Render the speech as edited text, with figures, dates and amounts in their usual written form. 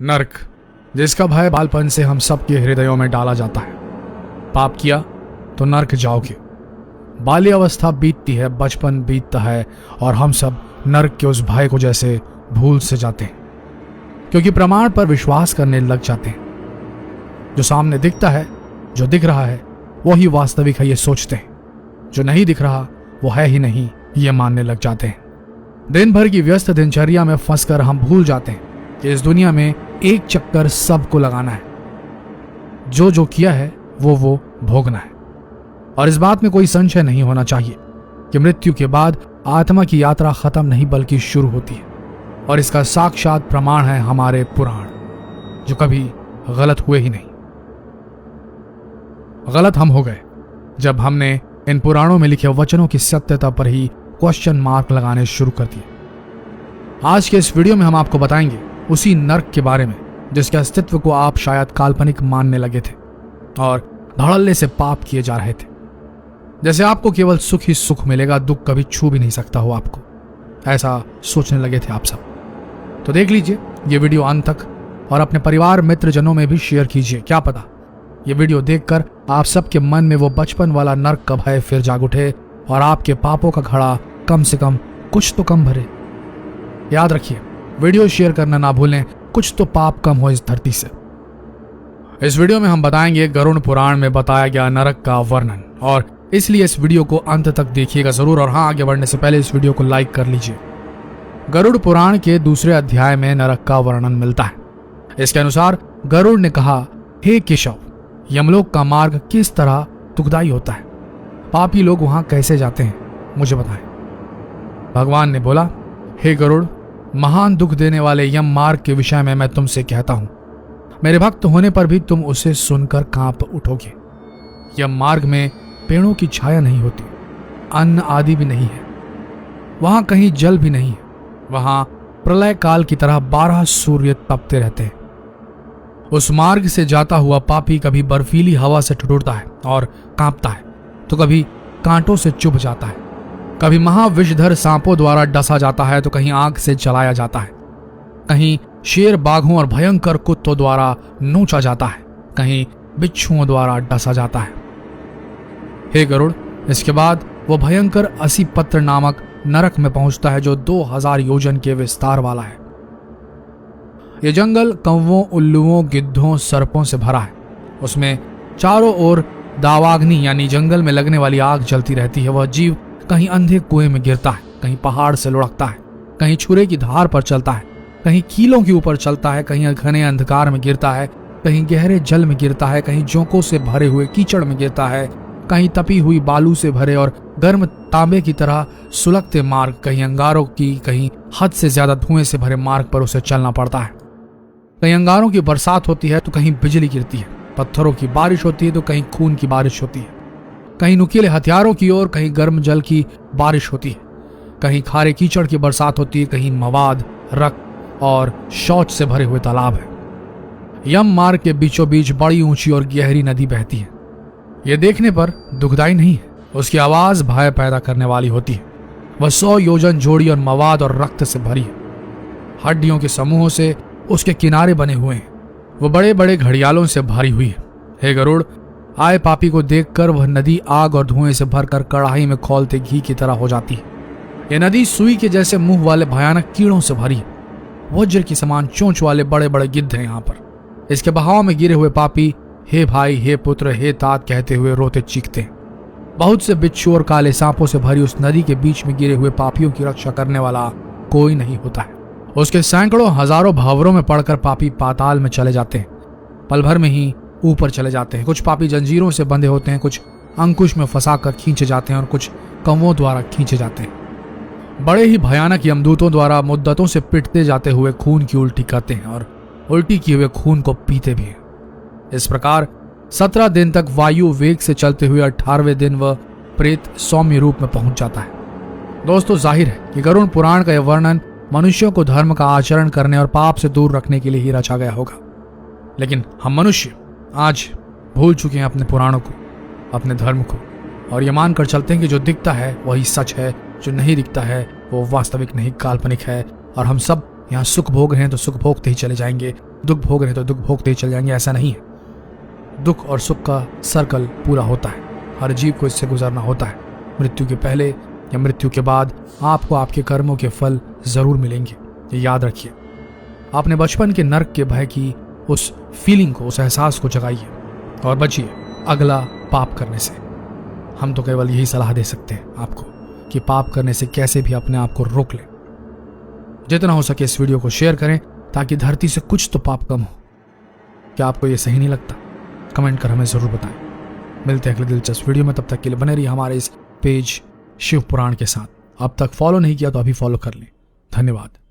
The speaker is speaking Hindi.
नर्क, जिसका भय बालपन से हम सबके हृदयों में डाला जाता है। पाप किया तो नर्क जाओगे। बाल्यावस्था बीतती है, बचपन बीतता है और हम सब नर्क के उस भय को जैसे भूल से जाते हैं, क्योंकि प्रमाण पर विश्वास करने लग जाते हैं। जो सामने दिखता है, जो दिख रहा है वो ही वास्तविक है, ये सोचते हैं। जो नहीं दिख रहा वो है ही नहीं, ये मानने लग जाते हैं। दिन भर की व्यस्त दिनचर्या में फंसकर हम भूल जाते हैं कि इस दुनिया में एक चक्कर सबको लगाना है। जो जो किया है वो भोगना है। और इस बात में कोई संशय नहीं होना चाहिए कि मृत्यु के बाद आत्मा की यात्रा खत्म नहीं बल्कि शुरू होती है। और इसका साक्षात प्रमाण है हमारे पुराण, जो कभी गलत हुए ही नहीं। गलत हम हो गए जब हमने इन पुराणों में लिखे वचनों की सत्यता पर ही क्वेश्चन मार्क लगाने शुरू कर दिए। आज के इस वीडियो में हम आपको बताएंगे उसी नर्क के बारे में जिसके अस्तित्व को आप शायद काल्पनिक मानने लगे थे और धड़ल्ले से पाप किए जा रहे थे। जैसे आपको केवल सुख ही सुख मिलेगा, दुख कभी छू भी नहीं सकता हो आपको, ऐसा सोचने लगे थे आप सब। तो देख लीजिए ये वीडियो अंत तक और अपने परिवार मित्र जनों में भी शेयर कीजिए। क्या पता ये वीडियो देखकर आप सबके मन में वो बचपन वाला नर्क का भय फिर जाग उठे और आपके पापों का घड़ा कम से कम कुछ तो कम भरे। याद रखिए, वीडियो शेयर करना ना भूलें, कुछ तो पाप कम हो इस धरती से। इस वीडियो में हम बताएंगे गरुड़ पुराण में बताया गया नरक का वर्णन, और इसलिए इस वीडियो को अंत तक देखिएगा जरूर। और हाँ, आगे बढ़ने से पहले इस वीडियो को लाइक कर लीजिए। गरुड़ पुराण के दूसरे अध्याय में नरक का वर्णन मिलता है। इसके अनुसार गरुड़ ने कहा, हे केशव, यमलोक का मार्ग किस तरह दुखदायी होता है? पापी लोग वहां कैसे जाते हैं, मुझे बताएं। भगवान ने बोला, हे गरुड़, महान दुख देने वाले यम मार्ग के विषय में मैं तुमसे कहता हूं। मेरे भक्त होने पर भी तुम उसे सुनकर कांप उठोगे। यम मार्ग में पेड़ों की छाया नहीं होती, अन्न आदि भी नहीं है, वहां कहीं जल भी नहीं है। वहां प्रलय काल की तरह 12 सूर्य तपते रहते हैं। उस मार्ग से जाता हुआ पापी कभी बर्फीली हवा से ठिठुरता है और कांपता है, तो कभी कांटों से चुभ जाता है, कभी महाविषधर सांपों द्वारा डसा जाता है, तो कहीं आग से जलाया जाता है, कहीं शेर, बाघों और भयंकर कुत्तों द्वारा नोचा जाता है, कहीं बिच्छुओं द्वारा डसा जाता है। हे गरुड़, इसके बाद वो भयंकर असीपत्र नामक नरक में पहुंचता है जो 2000 योजन के विस्तार वाला है। ये जंगल कौवों, उल्लुओं, गिद्धों, सर्पों से भरा है। उसमें चारों ओर दावाग्नि यानी जंगल में लगने वाली आग जलती रहती है। वह जीव कहीं अंधे कुएं में गिरता है, कहीं पहाड़ से लुढ़कता है, कहीं छुरे की धार पर चलता है, कहीं कीलों के ऊपर चलता है, कहीं घने अंधकार में गिरता है, कहीं गहरे जल में गिरता है, कहीं जोंकों से भरे हुए कीचड़ में गिरता है, कहीं तपी हुई बालू से भरे और गर्म तांबे की तरह सुलगते मार्ग, कहीं अंगारों की, कहीं हद से ज्यादा धुएं से भरे मार्ग पर उसे चलना पड़ता है। कहीं अंगारों की बरसात होती है तो कहीं बिजली गिरती है, पत्थरों की बारिश होती है तो कहीं खून की बारिश होती है, कहीं नुकीले हथियारों की ओर, कहीं गर्म जल की बारिश होती है, कहीं खारे कीचड़ की बरसात होती है, कहीं मवाद, रक्त और शौच से भरे हुए तालाब है। यम मार्ग के बीचों बीच बड़ी ऊंची और गहरी नदी बहती है। यह देखने पर दुखदाई नहीं है, उसकी आवाज भय पैदा करने वाली होती है। वह 100 योजन जोड़ी और मवाद और रक्त से भरी है। हड्डियों के समूहों से उसके किनारे बने हुए हैं। वह बड़े बड़े घड़ियालों से भरी हुई है। हे गरुड़, आए पापी को देखकर वह नदी आग और धुएं से भरकर कड़ाही में खौलते घी की तरह हो जाती है। यह नदी सुई के जैसे मुंह वाले भयानक कीड़ों से भरी है। वज्र की समान चोंच वाले बड़े बड़े गिद्ध हैं यहाँ पर। इसके बहाव में गिरे हुए पापी हे भाई, हे पुत्र, हे तात कहते हुए रोते चीखते हैं। बहुत से बिच्छू और काले सांपों से भरी उस नदी के बीच में गिरे हुए पापियों की रक्षा करने वाला कोई नहीं होता है। उसके सैकड़ों हजारों भंवरों में पड़कर पापी पाताल में चले जाते हैं, पल भर में ही ऊपर चले जाते हैं। कुछ पापी जंजीरों से बंधे होते हैं, कुछ अंकुश में फंसाकर खींचे जाते हैं और कुछ कौवों द्वारा खींचे जाते हैं। बड़े ही भयानक यमदूतों द्वारा मुद्दतों से पिटते जाते हुए खून की उल्टी करते हैं और उल्टी किए हुए खून को पीते भी हैं। इस प्रकार 17 दिन तक वायु वेग से चलते हुए 18वें दिन वह प्रेत सौम्य रूप में पहुंच जाता है। दोस्तों, जाहिर है कि गरुड़ पुराण का यह वर्णन मनुष्यों को धर्म का आचरण करने और पाप से दूर रखने के लिए ही रचा गया होगा। लेकिन हम मनुष्य आज भूल चुके हैं अपने पुराणों को, अपने धर्म को, और ये मानकर चलते हैं कि जो दिखता है वही सच है, जो नहीं दिखता है वो वास्तविक नहीं, काल्पनिक है। और हम सब यहाँ सुख भोग रहे हैं तो सुख भोगते ही चले जाएंगे, दुख भोग रहे तो दुख भोगते ही चल जाएंगे, ऐसा नहीं है। दुख और सुख का सर्कल पूरा होता है, हर जीव को इससे गुजरना होता है। मृत्यु के पहले या मृत्यु के बाद आपको आपके कर्मों के फल जरूर मिलेंगे, ये याद रखिए। आपने बचपन के नर्क के भय की उस फीलिंग को, उस एहसास को जगाइए और बचिए अगला पाप करने से। हम तो केवल यही सलाह दे सकते हैं आपको कि पाप करने से कैसे भी अपने आप को रोक लें। जितना हो सके इस वीडियो को शेयर करें ताकि धरती से कुछ तो पाप कम हो। क्या आपको ये सही नहीं लगता? कमेंट कर हमें जरूर बताएं। मिलते हैं अगले दिलचस्प वीडियो में, तब तक के लिए बने रहिए हमारे इस पेज शिव पुराण के साथ। अब तक फॉलो नहीं किया तो अभी फॉलो कर लें। धन्यवाद।